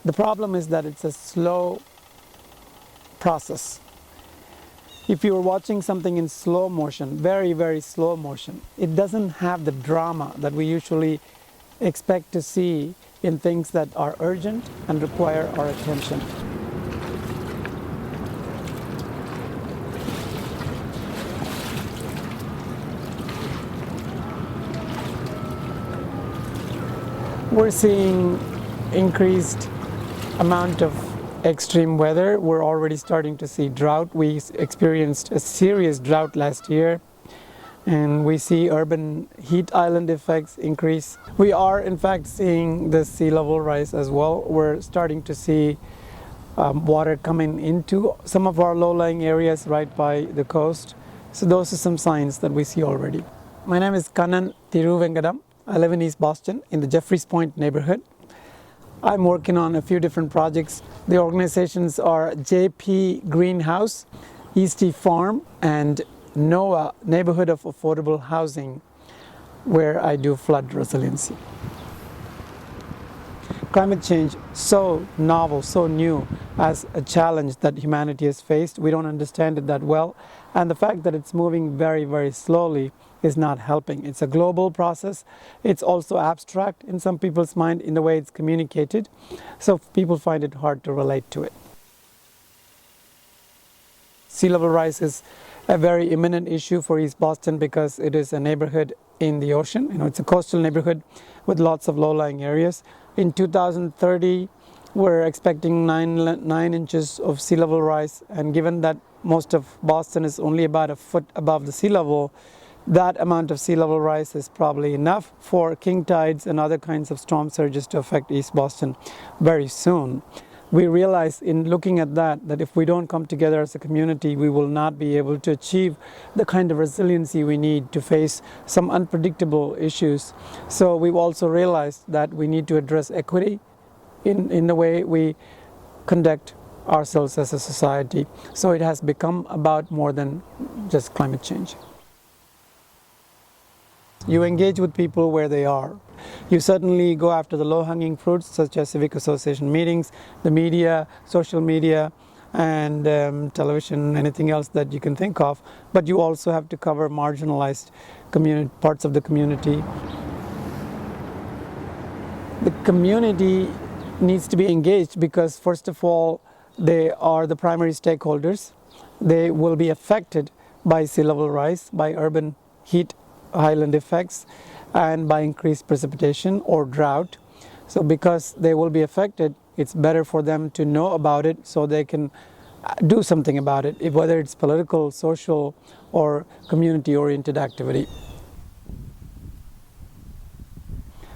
The problem is that it's a slow process. If you are watching something in slow motion, very, very slow motion, it doesn't have the drama that we usually expect to see in things that are urgent and require our attention. We're seeing increased amount of extreme weather. We're already starting to see drought. We experienced a serious drought last year, and we see urban heat island effects increase. We are in fact seeing the sea level rise as well. We're starting to see water coming into some of our low-lying areas right by the coast. So those are some signs that we see already. My name is Kannan Thiruvengadain. I live in East Boston in the Jeffreys Point neighborhood. I'm working on a few different projects. The organizations are JP Greenhouse, Eastie Farm, and NOAA, Neighborhood of Affordable Housing, where I do flood resiliency. Climate change, so novel, so new as a challenge that humanity has faced. We don't understand it that well. And the fact that it's moving very, very slowly is not helping. It's a global process. It's also abstract in some people's mind in the way it's communicated. So people find it hard to relate to it. Sea level rise is a very imminent issue for East Boston because it is a neighborhood in the ocean. It's a coastal neighborhood with lots of low-lying areas. In 2030, we're expecting 9 inches of sea level rise, and given that most of Boston is only about a foot above the sea level, that amount of sea level rise is probably enough for king tides and other kinds of storm surges to affect East Boston very soon. We realize in looking at that if we don't come together as a community, we will not be able to achieve the kind of resiliency we need to face some unpredictable issues. So we've also realized that we need to address equity in the way we conduct ourselves as a society. So it has become about more than just climate change. You engage with people where they are. You certainly go after the low-hanging fruits, such as civic association meetings, the media, social media, and television, anything else that you can think of. But you also have to cover marginalized parts of the community. The community needs to be engaged because, first of all, they are the primary stakeholders. They will be affected by sea level rise, by urban heat island effects, and by increased precipitation or drought. So because they will be affected, it's better for them to know about it so they can do something about it, whether it's political, social, or community-oriented activity.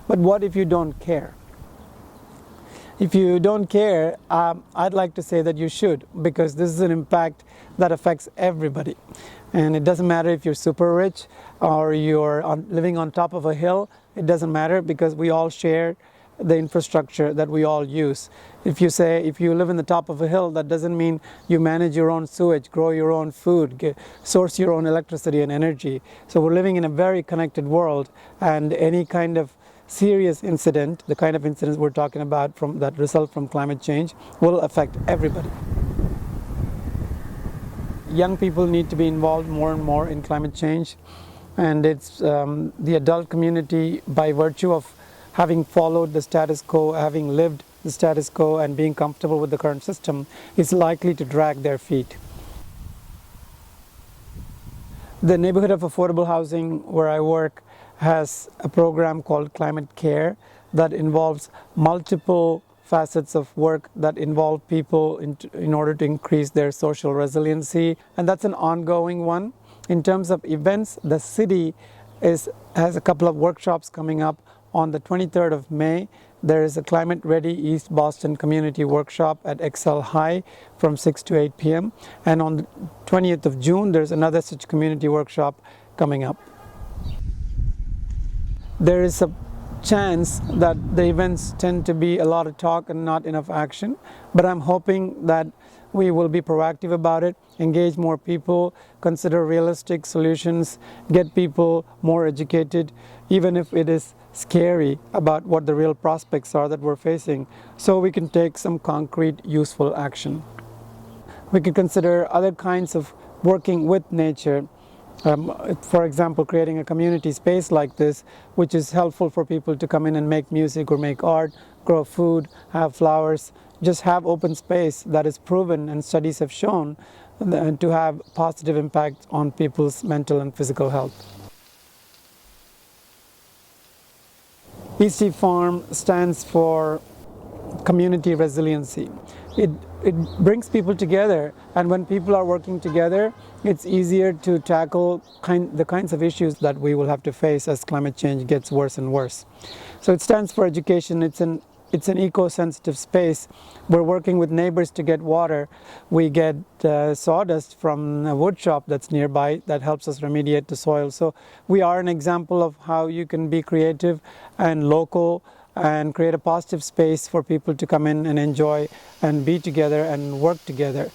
But what if you don't care? If you don't care, I'd like to say that you should, because this is an impact that affects everybody. And it doesn't matter if you're super rich or you're living on top of a hill. It doesn't matter because we all share the infrastructure that we all use. If you live in the top of a hill, that doesn't mean you manage your own sewage, grow your own food, source your own electricity and energy. So we're living in a very connected world, and any kind of serious incident, the kind of incidents we're talking about that result from climate change, will affect everybody. Young people need to be involved more and more in climate change, and it's the adult community, by virtue of having followed the status quo, having lived the status quo and being comfortable with the current system, is likely to drag their feet. The Neighborhood of Affordable Housing, where I work, has a program called Climate Care that involves multiple facets of work that involve people in order to increase their social resiliency, and that's an ongoing one. In terms of events, the city has a couple of workshops coming up. On the 23rd of May, there is a Climate Ready East Boston Community Workshop at Excel High from 6 to 8 p.m. And on the 20th of June, there's another such community workshop coming up. There is a chance that the events tend to be a lot of talk and not enough action, but I'm hoping that we will be proactive about it, engage more people, consider realistic solutions, get people more educated, even if it is scary about what the real prospects are that we're facing, so we can take some concrete, useful action. We could consider other kinds of working with nature. For example, creating a community space like this, which is helpful for people to come in and make music or make art, grow food, have flowers, just have open space that is proven and studies have shown to have positive impact on people's mental and physical health. EC Farm stands for community resiliency. It brings people together, and when people are working together, it's easier to tackle the kinds of issues that we will have to face as climate change gets worse and worse. So it stands for education. It's an eco-sensitive space. We're working with neighbors to get water. We get sawdust from a wood shop that's nearby that helps us remediate the soil. So we are an example of how you can be creative and local and create a positive space for people to come in and enjoy and be together and work together